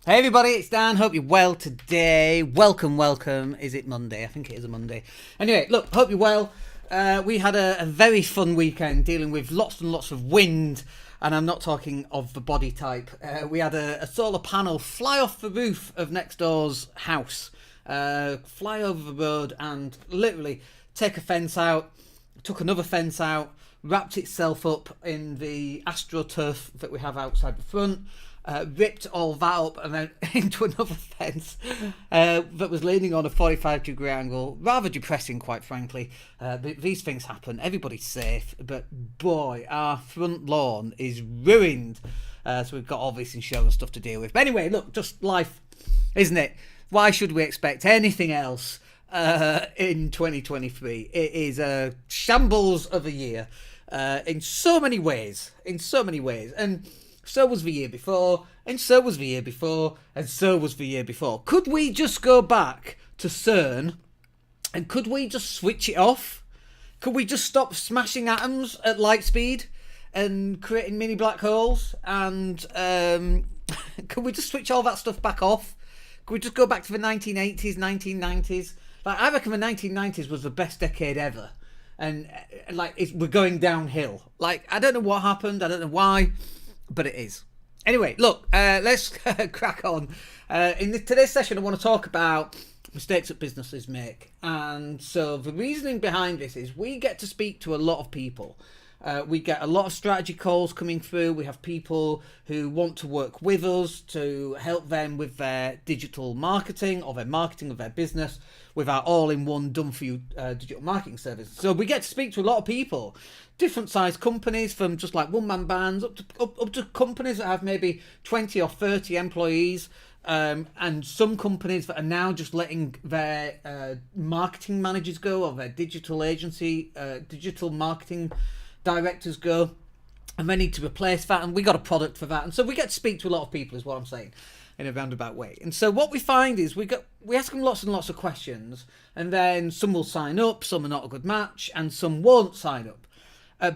Hey everybody, it's Dan. Hope you're well today. Welcome. Is it Monday? I think it is a Monday. Anyway, look, hope you're well. We had a very fun weekend dealing with lots and lots of wind, and I'm not talking of the body type. We had a solar panel fly off the roof of next door's house, fly over the road and literally take a fence out, took another fence out, wrapped itself up in the AstroTurf that we have outside the front, ripped all that up and then into another fence that was leaning on a 45-degree angle. Rather depressing, quite frankly. These things happen. Everybody's safe, but boy, our front lawn is ruined. So we've got all this insurance stuff to deal with. But anyway, look, just life, isn't it? Why should we expect anything else in 2023? It is a shambles of a year in so many ways. And so was the year before, and so was the year before, and so was the year before. Could we just go back to CERN, and could we just switch it off? Could we just stop smashing atoms at light speed and creating mini black holes? And could we just switch all that stuff back off? Could we just go back to the 1980s, 1990s? Like, I reckon the 1990s was the best decade ever. And we're going downhill. Like, I don't know what happened. I don't know why. But it is. Anyway, look, let's crack on. In today's session, I want to talk about mistakes that businesses make. And so the reasoning behind this is we get to speak to a lot of people. We get a lot of strategy calls coming through. We have people who want to work with us to help them with their digital marketing or their marketing of their business with our all-in-one done-for-you digital marketing service. So we get to speak to a lot of people, different size companies, from just like one-man bands up to companies that have maybe 20 or 30 employees, and some companies that are now just letting their marketing managers go, or their digital agency, digital marketing directors go, and they need to replace that, and we got a product for that. And so we get to speak to a lot of people, is what I'm saying, in a roundabout way. And so what we find is we ask them lots and lots of questions, and then some will sign up, some are not a good match, and some won't sign up.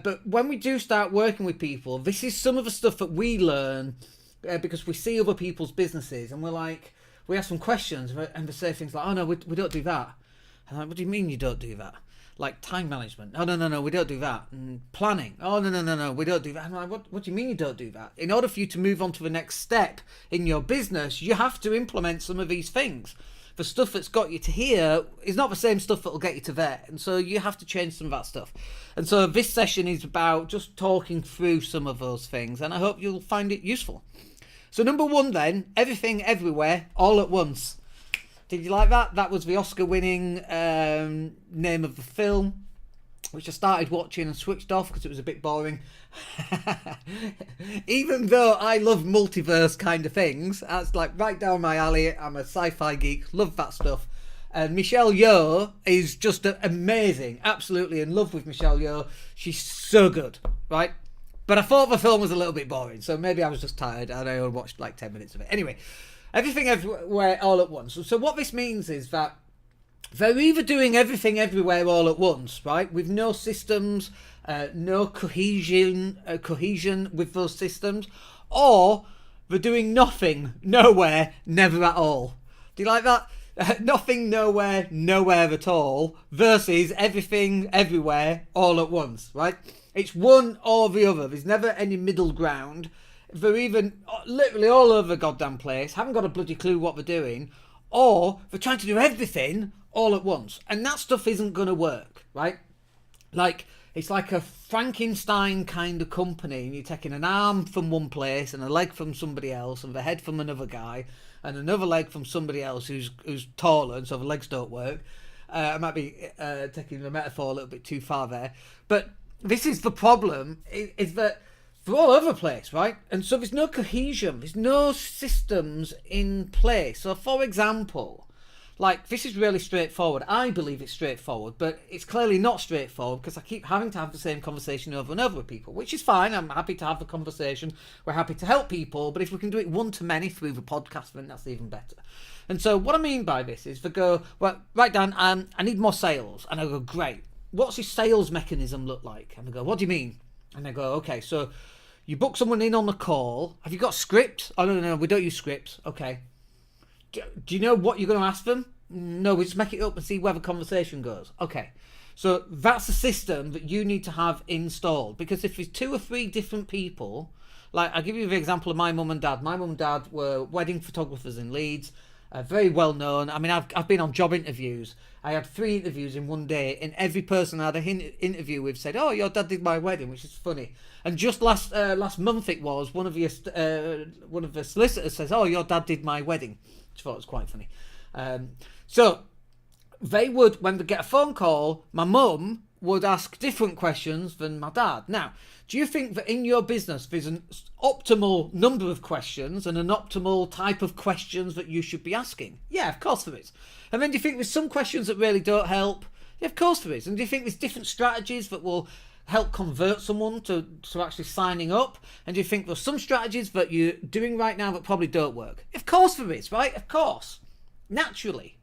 But when we do start working with people, this is some of the stuff that we learn because we see other people's businesses, and we ask them questions, and they say things like, "Oh no, we don't do that." And I'm like, "What do you mean you don't do that?" Like time management. "Oh no, we don't do that." And planning. "Oh no, we don't do that." I'm like, what do you mean you don't do that? In order for you to move on to the next step in your business, you have to implement some of these things. The stuff that's got you to here is not the same stuff that will get you to there. And so you have to change some of that stuff. And so this session is about just talking through some of those things, and I hope you'll find it useful. So number one then, everything, everywhere, all at once. Did you like that? That was the Oscar-winning name of the film, which I started watching and switched off because it was a bit boring. Even though I love multiverse kind of things, that's like right down my alley. I'm a sci-fi geek, love that stuff. And Michelle Yeoh is just amazing, absolutely in love with Michelle Yeoh. She's so good, right? But I thought the film was a little bit boring, so maybe I was just tired and I only watched like 10 minutes of it. Anyway, everything, everywhere, all at once. So what this means is that they're either doing everything, everywhere, all at once, right? With no systems, no cohesion with those systems, or they're doing nothing, nowhere, never at all. Do you like that? Nothing, nowhere, nowhere at all, versus everything, everywhere, all at once, right? It's one or the other. There's never any middle ground. They're even literally all over the goddamn place, haven't got a bloody clue what they're doing, or they're trying to do everything all at once. And that stuff isn't going to work, right? Like, it's like a Frankenstein kind of company, and you're taking an arm from one place and a leg from somebody else and the head from another guy and another leg from somebody else who's taller, and so the legs don't work. I might be taking the metaphor a little bit too far there. But this is the problem, is that they're all over the place, right? And so there's no cohesion, there's no systems in place. So for example, like, this is really straightforward. I believe it's straightforward, but it's clearly not straightforward because I keep having to have the same conversation over and over with people, which is fine. I'm happy to have the conversation. We're happy to help people, but if we can do it one-to-many through the podcast, then that's even better. And so what I mean by this is they go, well, right, Dan, I need more sales. And I go, great. What's your sales mechanism look like? And they go, what do you mean? And I go, okay, so You book someone in on the call. Have you got scripts? Oh, no, we don't use scripts. Okay. Do you know what you're going to ask them? No, we just make it up and see where the conversation goes. Okay. So that's a system that you need to have installed, because if there's 2 or 3 different people, like I'll give you the example of my mum and dad. My mum and dad were wedding photographers in Leeds, very well known. I mean, I've been on job interviews. I had 3 interviews in one day, and every person I had an interview with said, "Oh, your dad did my wedding," which is funny. And just last month it was one of the solicitors says, "Oh, your dad did my wedding," which I thought was quite funny. So they would, when they get a phone call, my mum would ask different questions than my dad. Now, do you think that in your business there's an optimal number of questions and an optimal type of questions that you should be asking? Yeah, of course there is. And then do you think there's some questions that really don't help? Yeah, of course there is. And do you think there's different strategies that will help convert someone to actually signing up? And do you think there's some strategies that you're doing right now that probably don't work? Of course there is, right? Of course. Naturally.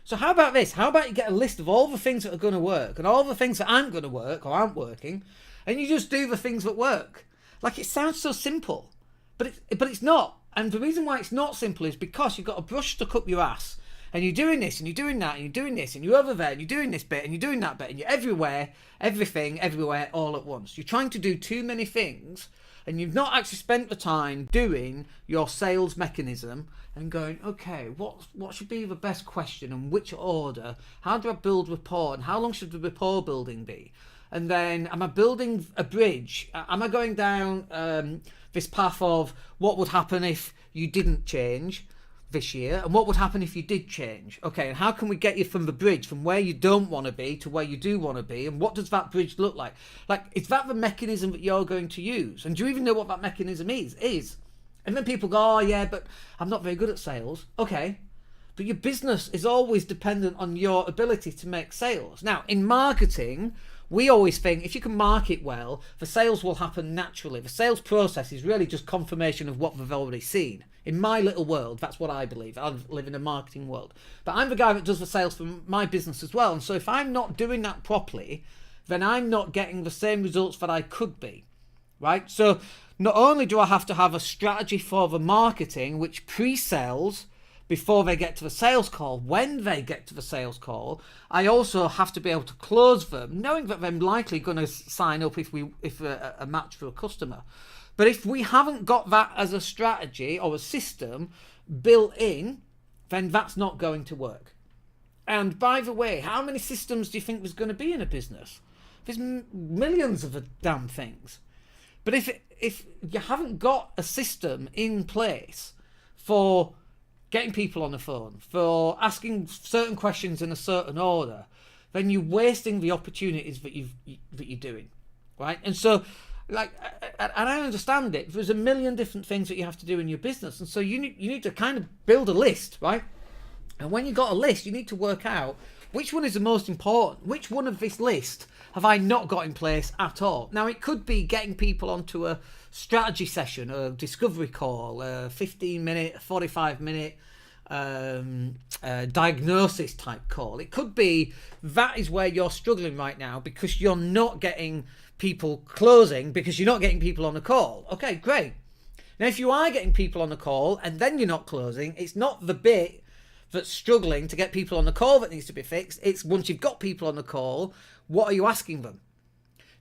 So how about this? How about you get a list of all the things that are going to work and all the things that aren't going to work or aren't working, and you just do the things that work? Like, it sounds so simple, but it's not. And the reason why it's not simple is because you've got a brush stuck up your ass, and you're doing this and you're doing that and you're doing this and you're over there and you're doing this bit and you're doing that bit and you're everywhere, everything, everywhere, all at once. You're trying to do too many things, and you've not actually spent the time doing your sales mechanism and going, okay, what should be the best question and which order? How do I build rapport, and how long should the rapport building be? And then, am I building a bridge? Am I going down this path of what would happen if you didn't change this year, and what would happen if you did change? Okay, and how can we get you from the bridge, from where you don't want to be to where you do want to be, and what does that bridge look like? Like, is that the mechanism that you're going to use? And do you even know what that mechanism is? And then people go, "Oh yeah, but I'm not very good at sales." Okay, but your business is always dependent on your ability to make sales. Now, in marketing, we always think if you can market well, the sales will happen naturally. The sales process is really just confirmation of what they've already seen. In my little world, that's what I believe. I live in a marketing world. But I'm the guy that does the sales for my business as well. And so if I'm not doing that properly, then I'm not getting the same results that I could be, right? So not only do I have to have a strategy for the marketing, which pre-sells before they get to the sales call, when they get to the sales call, I also have to be able to close them, knowing that they're likely going to sign up if a match for a customer. But if we haven't got that as a strategy or a system built in, then that's not going to work. And by the way, how many systems do you think there's going to be in a business? There's millions of the damn things. But if you haven't got a system in place for getting people on the phone, for asking certain questions in a certain order, then you're wasting the opportunities that you're doing, right? And so, like, and I understand it. There's a million different things that you have to do in your business, and so you need to kind of build a list, right? And when you've got a list, you need to work out which one is the most important. Which one of this list have I not got in place at all? Now, it could be getting people onto a strategy session, a discovery call, a 15-minute, 45-minute diagnosis type call. It could be that is where you're struggling right now because you're not getting people closing because you're not getting people on the call. Okay, great. Now, if you are getting people on the call and then you're not closing, it's not the bit that's struggling to get people on the call that needs to be fixed. It's once you've got people on the call, what are you asking them?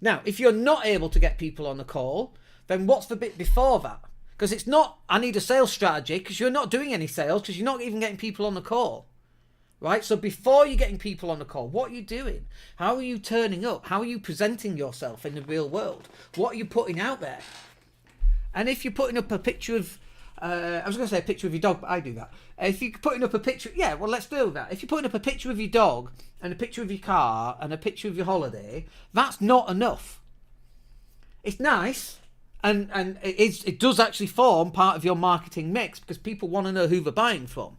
Now, if you're not able to get people on the call, then what's the bit before that? Because it's not, I need a sales strategy, because you're not doing any sales, because you're not even getting people on the call, right? So before you're getting people on the call, what are you doing? How are you turning up? How are you presenting yourself in the real world? What are you putting out there? And if you're putting up a picture of, I was going to say a picture of your dog, but I do that. If you're putting up a picture, yeah, well, let's do that. If you're putting up a picture of your dog and a picture of your car and a picture of your holiday, that's not enough. It's nice, and it does actually form part of your marketing mix because people want to know who they're buying from.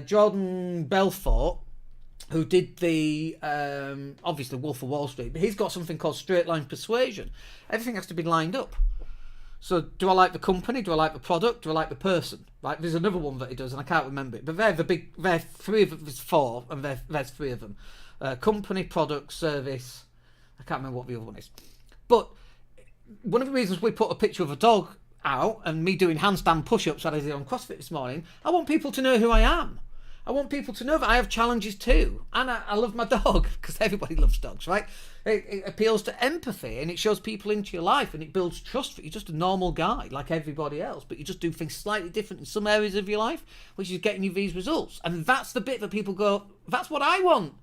Jordan Belfort, who did the, obviously Wolf of Wall Street, but he's got something called straight line persuasion. Everything has to be lined up. So do I like the company? Do I like the product? Do I like the person? Right? There's another one that he does, and I can't remember it. But they're three of them. There's four, and there's three of them. Company, product, service. I can't remember what the other one is. But one of the reasons we put a picture of a dog out and me doing handstand push-ups that I did on CrossFit this morning, I want people to know who I am. I want people to know that I have challenges too. And I love my dog, because everybody loves dogs, right? It appeals to empathy, and it shows people into your life, and it builds trust that you're just a normal guy like everybody else, but you just do things slightly different in some areas of your life, which is getting you these results. And that's the bit that people go, that's what I want.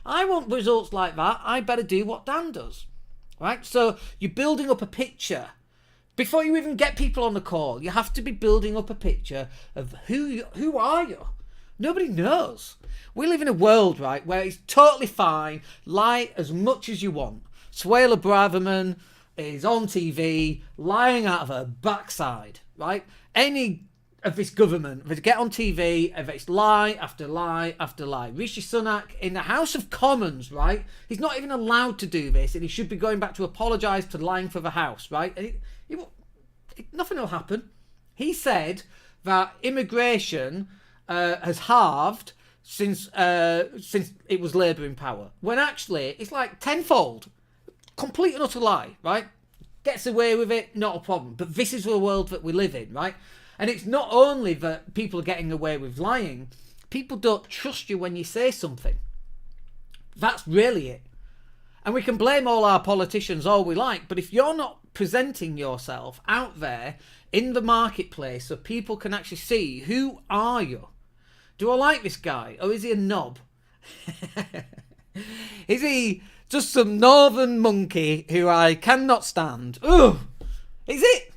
I want results like that. I better do what Dan does, right? So you're building up a picture. Before you even get people on the call, you have to be building up a picture of who are you? Nobody knows. We live in a world, right, where it's totally fine. Lie as much as you want. Suella Braverman is on TV lying out of her backside, right? Any of this government, if they get on TV, if it's lie after lie after lie. Rishi Sunak in the House of Commons, right? He's not even allowed to do this, and he should be going back to apologise to lying for the House, right? And nothing will happen. He said that immigration has halved since it was Labour in power, when actually it's like tenfold. Complete and utter lie, right? Gets away with it, not a problem. But this is the world that we live in, right? And it's not only that people are getting away with lying, people don't trust you when you say something. That's really it. And we can blame all our politicians all we like, but if you're not presenting yourself out there in the marketplace so people can actually see, who are you? Do I like this guy, or is he a knob? Is he just some northern monkey who I cannot stand? Ugh! Is it?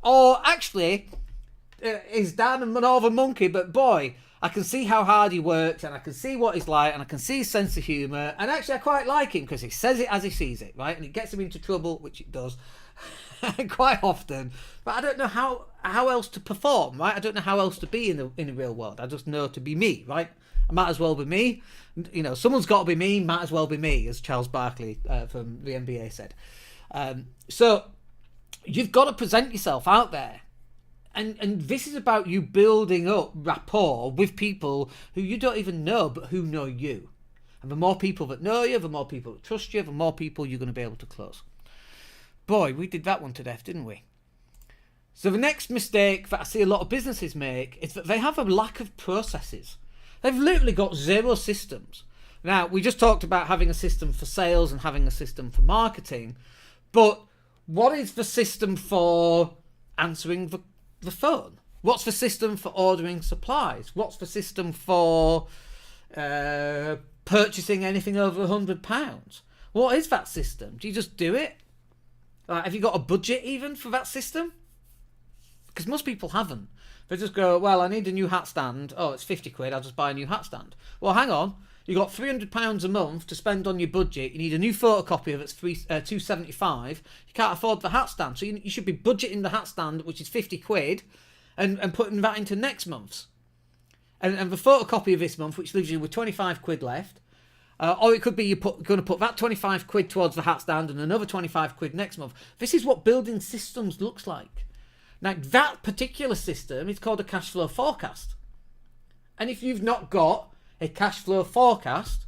Or actually, is Dan a northern monkey, but boy, I can see how hard he works, and I can see what he's like, and I can see his sense of humour, and actually I quite like him because he says it as he sees it, right? And it gets him into trouble, which it does quite often. But I don't know how else to perform, right? I don't know how else to be in the real world. I just know to be me, right? I might as well be me. You know, someone's got to be me, might as well be me, as Charles Barkley from the NBA said. So you've got to present yourself out there. And this is about you building up rapport with people who you don't even know, but who know you. And the more people that know you, the more people that trust you, the more people you're going to be able to close. Boy, we did that one to death, didn't we? So the next mistake that I see a lot of businesses make is that they have a lack of processes. They've literally got zero systems. Now, we just talked about having a system for sales and having a system for marketing, but what is the system for answering the phone? What's the system for ordering supplies? What's the system for purchasing anything over £100? What is that system? Do you just do it? Have you got a budget even for that system? Because most people haven't. They just go, well, I need a new hat stand. Oh, it's 50 quid. I'll just buy a new hat stand. Well, hang on. You've got £300 a month to spend on your budget. You need a new photocopy of it's £275. You can't afford the hat stand. So you should be budgeting the hat stand, which is 50 quid, and putting that into next month's. And the photocopy of this month, which leaves you with 25 quid left. Or it could be you're going to put that 25 quid towards the hat stand and another 25 quid next month. This is what building systems looks like. Now, that particular system is called a cash flow forecast. And if you've not got a cash flow forecast,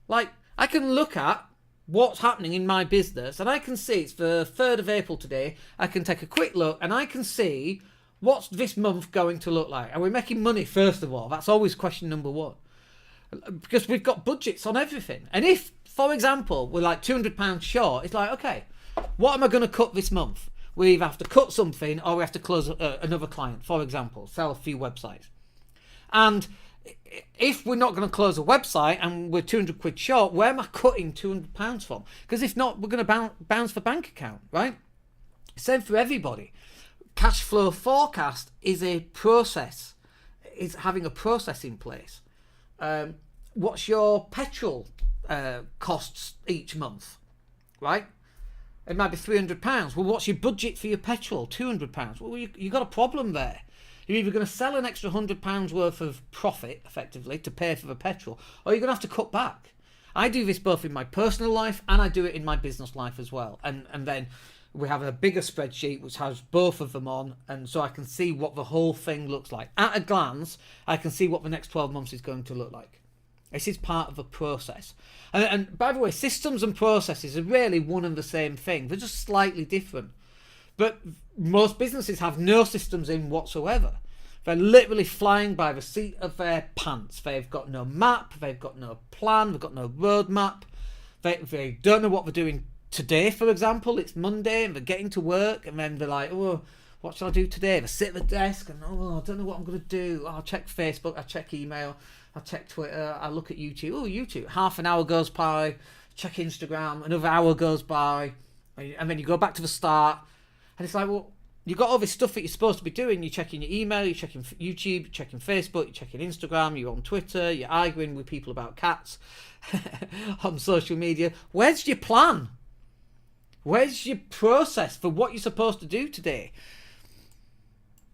like, I can look at what's happening in my business and I can see it's the 3rd of April today. I can take a quick look and I can see what's this month going to look like. Are we making money, first of all? That's always question number one. Because we've got budgets on everything. And if, for example, we're like £200 short, it's like, okay, what am I going to cut this month? We either have to cut something or we have to close another client, for example, sell a few websites. And if we're not going to close a website and we're 200 quid short, where am I cutting £200 from? Because if not, we're going to bounce the bank account, right? Same for everybody. Cash flow forecast is a process. It's having a process in place. What's your petrol costs each month, right? It might be £300. Well, what's your budget for your petrol? £200. Well, you got a problem there. You're either going to sell an extra £100 worth of profit, effectively, to pay for the petrol, or you're going to have to cut back. I do this both in my personal life and I do it in my business life as well. And then we have a bigger spreadsheet which has both of them on, and so I can see what the whole thing looks like. At a glance, I can see what the next 12 months is going to look like. This is part of a process. And by the way, systems and processes are really one and the same thing. They're just slightly different. But most businesses have no systems in whatsoever. They're literally flying by the seat of their pants. They've got no map. They've got no plan. They've got no roadmap. They don't know what they're doing today, for example. It's Monday and they're getting to work and then they're like, oh, what shall I do today? They sit at the desk and, oh, I don't know what I'm going to do. Oh, I'll check Facebook. I'll check email. I'll check Twitter. I'll look at YouTube. Oh, YouTube. Half an hour goes by. Check Instagram. Another hour goes by. And then you go back to the start. And it's like, well, you've got all this stuff that you're supposed to be doing. You're checking your email. You're checking YouTube. You're checking Facebook. You're checking Instagram. You're on Twitter. You're arguing with people about cats on social media. Where's your plan? Where's your process for what you're supposed to do today?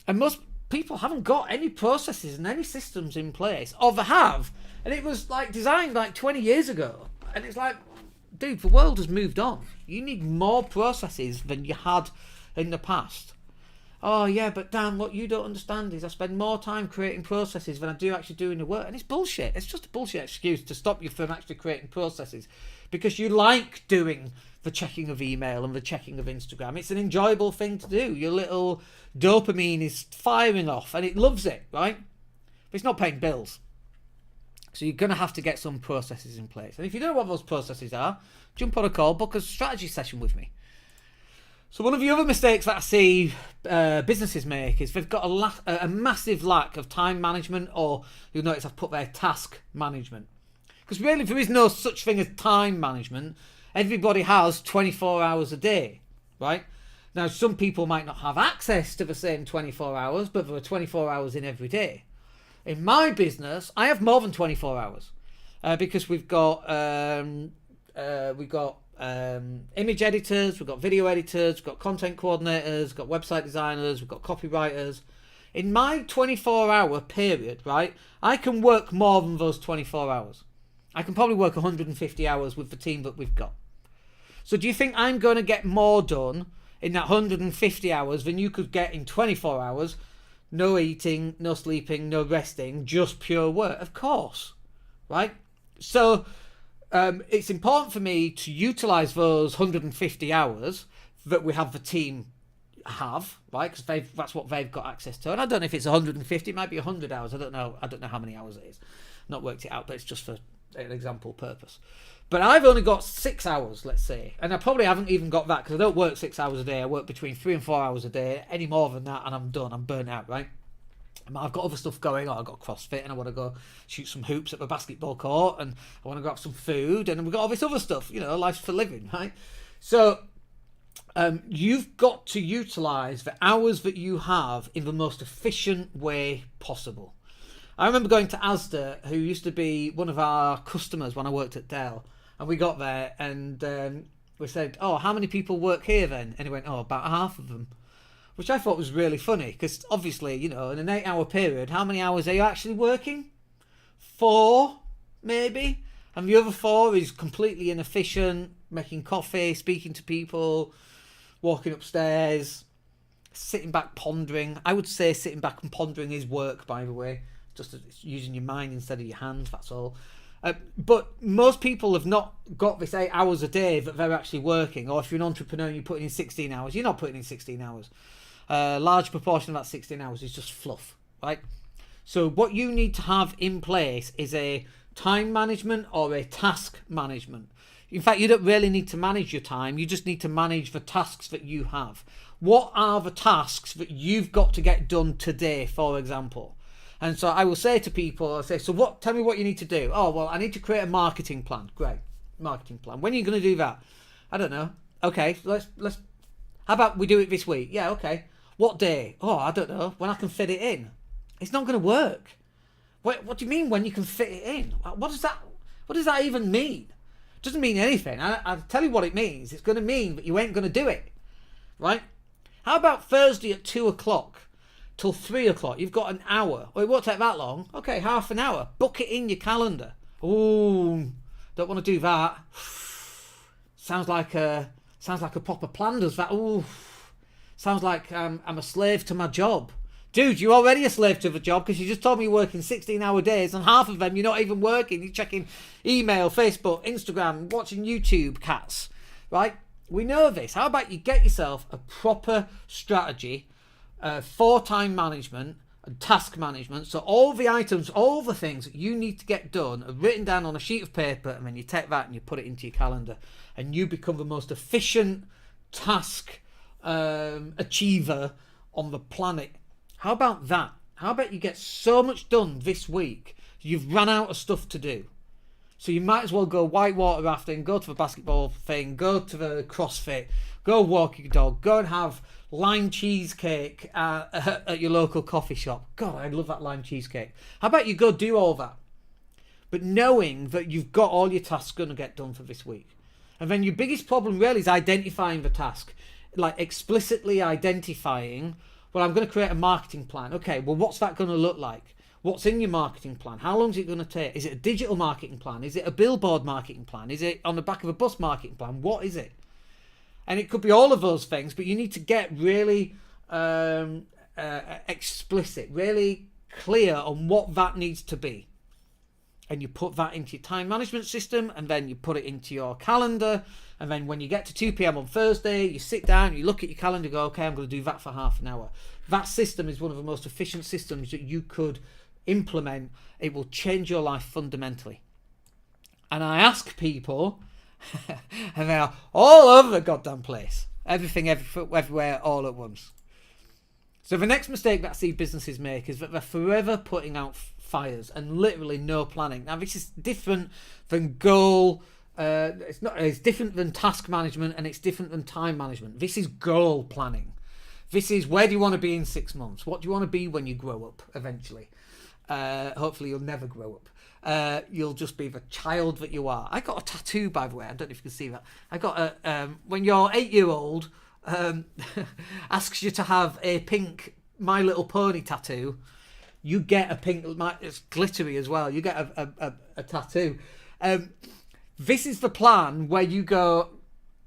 And most people haven't got any processes and any systems in place. Or they have. And it was like designed like 20 years ago. And it's like, dude, the world has moved on. You need more processes than you had in the past. Oh yeah, but Dan, what you don't understand is I spend more time creating processes than I do actually doing the work. And it's bullshit. It's just a bullshit excuse to stop you from actually creating processes. Because you like doing the checking of email and the checking of Instagram. It's an enjoyable thing to do. Your little dopamine is firing off and it loves it, right? But it's not paying bills. So you're going to have to get some processes in place. And if you don't know what those processes are, jump on a call, book a strategy session with me. So one of the other mistakes that I see businesses make is they've got a massive lack of time management, or you'll notice I've put there task management. Because really there is no such thing as time management. Everybody has 24 hours a day, right? Now some people might not have access to the same 24 hours, but there are 24 hours in every day. In my business, I have more than 24 hours because we've got image editors, we've got video editors, we've got content coordinators, we've got website designers, we've got copywriters. In my 24-hour period, right, I can work more than those 24 hours. I can probably work 150 hours with the team that we've got. So do you think I'm going to get more done in that 150 hours than you could get in 24 hours? No eating, no sleeping, no resting, just pure work. Of course, right? So it's important for me to utilise those 150 hours that we have the team have, right? Because that's what they've got access to. And I don't know if it's 150, it might be 100 hours. I don't know how many hours it is. Not worked it out, but it's just for an example purpose. But I've only got 6 hours, let's say. And I probably haven't even got that because I don't work 6 hours a day. I work between 3 and 4 hours a day. Any more than that and I'm done. I'm burnt out, right? I've got other stuff going on. I've got CrossFit and I want to go shoot some hoops at the basketball court and I want to go have some food and we've got all this other stuff. You know, life's for living, right? So you've got to utilise the hours that you have in the most efficient way possible. I remember going to Asda, who used to be one of our customers when I worked at Dell. And we got there and we said, oh, how many people work here then? And he went, oh, about half of them. Which I thought was really funny because obviously, you know, in an 8-hour period, how many hours are you actually working? 4, maybe. And the other 4 is completely inefficient, making coffee, speaking to people, walking upstairs, sitting back pondering. I would say sitting back and pondering is work, by the way. Just using your mind instead of your hands, that's all. But most people have not got this 8 hours a day that they're actually working. Or if you're an entrepreneur and you're putting in 16 hours, you're not putting in 16 hours. A large proportion of that 16 hours is just fluff, right? So what you need to have in place is a time management or a task management. In fact, you don't really need to manage your time. You just need to manage the tasks that you have. What are the tasks that you've got to get done today, for example? And so I will say to people, I say, so tell me what you need to do. Oh, well, I need to create a marketing plan. Great. Marketing plan. When are you going to do that? I don't know. Okay, let's how about we do it this week? Yeah, okay. What day? Oh, I don't know. When I can fit it in. It's not going to work. What do you mean when you can fit it in? What does that even mean? It doesn't mean anything. I'll tell you what it means. It's going to mean that you ain't going to do it. Right? How about Thursday at 2 o'clock? Till 3 o'clock, you've got an hour. Oh, it won't take that long. Okay, half an hour. Book it in your calendar. Ooh, don't want to do that. Sounds like a proper plan, does that? Ooh, sounds like I'm a slave to my job. Dude, you're already a slave to the job because you just told me you're working 16-hour days and half of them you're not even working. You're checking email, Facebook, Instagram, watching YouTube, cats, right? We know this. How about you get yourself a proper strategy for time management and task management, so all the items, all the things that you need to get done are written down on a sheet of paper, and then you take that and you put it into your calendar, and you become the most efficient task achiever on the planet. How about that? How about you get so much done this week, you've run out of stuff to do. So you might as well go whitewater rafting, go to the basketball thing, go to the CrossFit, go walk your dog, go and have lime cheesecake at your local coffee shop. God, I love that lime cheesecake. How about you go do all that? But knowing that you've got all your tasks going to get done for this week. And then your biggest problem really is identifying the task. Like explicitly identifying, well, I'm going to create a marketing plan. Okay, well, what's that going to look like? What's in your marketing plan? How long is it going to take? Is it a digital marketing plan? Is it a billboard marketing plan? Is it on the back of a bus marketing plan? What is it? And it could be all of those things, but you need to get really explicit, really clear on what that needs to be. And you put that into your time management system, and then you put it into your calendar. And then when you get to 2 p.m. on Thursday, you sit down, you look at your calendar, go, okay, I'm going to do that for half an hour. That system is one of the most efficient systems that you could implement. It will change your life fundamentally. And I ask people, and they are all over the goddamn place. Everything, everywhere, all at once. So the next mistake that I see businesses make is that they're forever putting out fires and literally no planning. Now this is different than goal. It's different than task management, and it's different than time management. This is goal planning. This is, where do you want to be in 6 months? What do you want to be when you grow up eventually? Hopefully you'll never grow up. You'll just be the child that you are. I got a tattoo, by the way. I don't know if you can see that. I got when your 8-year-old asks you to have a pink My Little Pony tattoo, you get a pink, it's glittery as well. You get a tattoo. This is the plan where you go,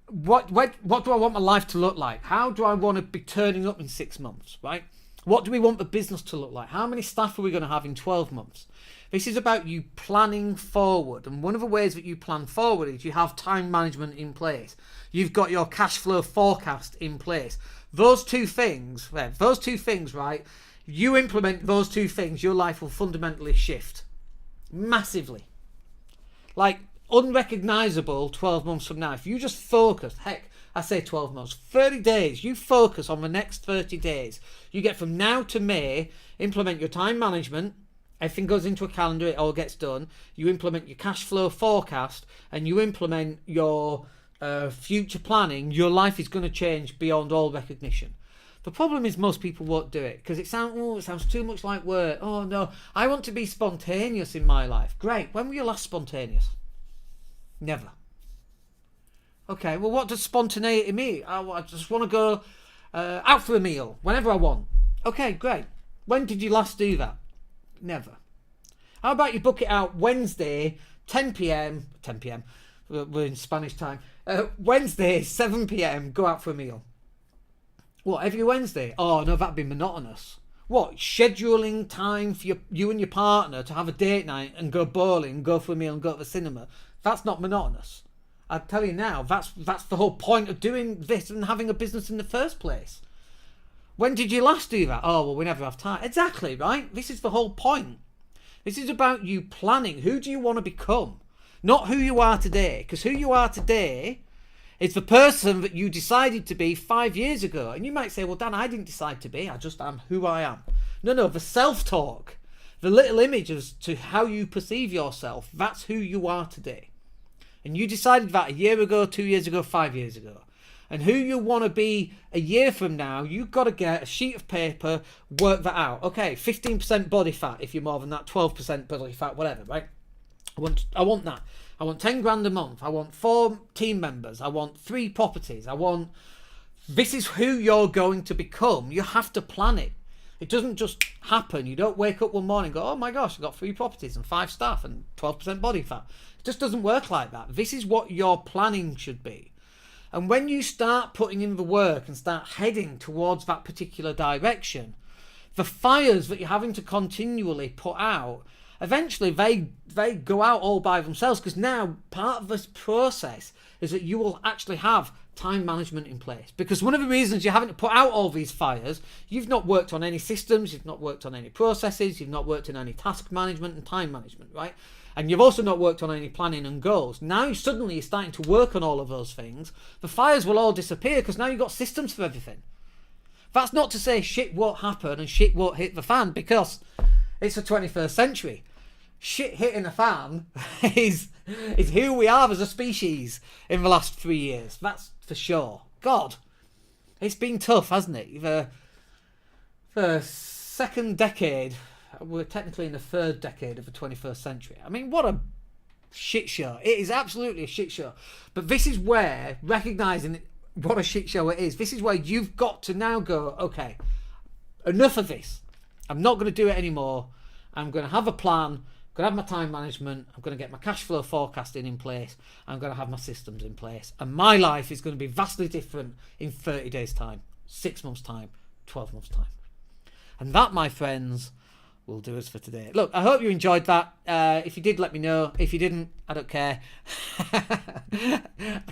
what do I want my life to look like? How do I want to be turning up in 6 months, right? What do we want the business to look like? How many staff are we going to have in 12 months? This is about you planning forward. And one of the ways that you plan forward is you have time management in place. You've got your cash flow forecast in place. Those two things, right? You implement those two things, your life will fundamentally shift. Massively. Like, unrecognizable 12 months from now. If you just focus, heck, I say 12 months, 30 days, you focus on the next 30 days. You get from now to May, implement your time management, everything goes into a calendar, it all gets done. You implement your cash flow forecast, and you implement your future planning. Your life is going to change beyond all recognition. The problem is most people won't do it because it sounds too much like work. Oh no, I want to be spontaneous in my life. Great, when were you last spontaneous? Never. Okay, well, what does spontaneity mean? I just want to go out for a meal whenever I want. Okay, great. When did you last do that? Never. How about you book it out Wednesday, 10 p.m. We're in Spanish time. Wednesday, 7 p.m. Go out for a meal. What, every Wednesday? Oh, no, that'd be monotonous. What, scheduling time for you and your partner to have a date night and go bowling, go for a meal and go to the cinema? That's not monotonous. I tell you now, that's the whole point of doing this and having a business in the first place. When did you last do that? Oh, well, we never have time. Exactly, right? This is the whole point. This is about you planning. Who do you want to become? Not who you are today. Because who you are today is the person that you decided to be 5 years ago. And you might say, well, Dan, I didn't decide to be. I just am who I am. No, the self-talk, the little image as to how you perceive yourself, that's who you are today. And you decided that a year ago, 2 years ago, 5 years ago. And who you want to be a year from now, you've got to get a sheet of paper, work that out. Okay, 15% body fat if you're more than that, 12% body fat, whatever, right? I want that. I want 10 grand a month. I want 4 team members. I want 3 properties. This is who you're going to become. You have to plan it. It doesn't just happen. You don't wake up one morning and go, oh my gosh, I've got 3 properties and 5 staff and 12% body fat. It just doesn't work like that. This is what your planning should be. And when you start putting in the work and start heading towards that particular direction, the fires that you're having to continually put out, eventually they go out all by themselves, because now part of this process is that you will actually have time management in place. Because one of the reasons you're having to put out all these fires, you've not worked on any systems, you've not worked on any processes, you've not worked on any task management and time management, right? And you've also not worked on any planning and goals. Now suddenly you're starting to work on all of those things. The fires will all disappear because now you've got systems for everything. That's not to say shit won't happen and shit won't hit the fan, because it's the 21st century. Shit hitting the fan is who we are as a species in the last 3 years. That's for sure. God, it's been tough, hasn't it? The second decade, we're technically in the third decade of the 21st century. I mean, what a shit show. It is absolutely a shit show. But this is where, recognising what a shit show it is, this is where you've got to now go, okay, enough of this. I'm not going to do it anymore. I'm going to have a plan. I'm going to have my time management. I'm going to get my cash flow forecasting in place. I'm going to have my systems in place. And my life is going to be vastly different in 30 days' time, 6 months' time, 12 months' time. And that, my friends, will do us for today. Look, I hope you enjoyed that. If you did, let me know. If you didn't, I don't care. I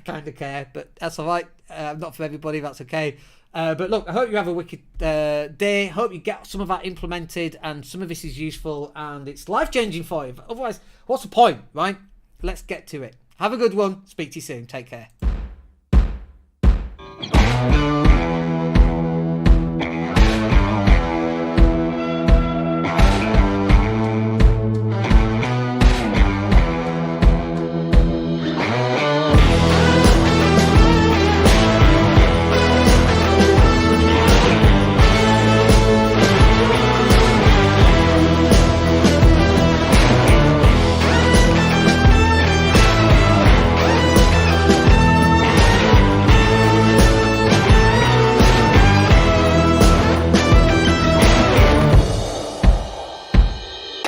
kind of care, but that's all right. Not for everybody, that's okay. But look, I hope you have a wicked day. Hope you get some of that implemented and some of this is useful and it's life-changing for you. Otherwise, what's the point, right? Let's get to it. Have a good one. Speak to you soon. Take care.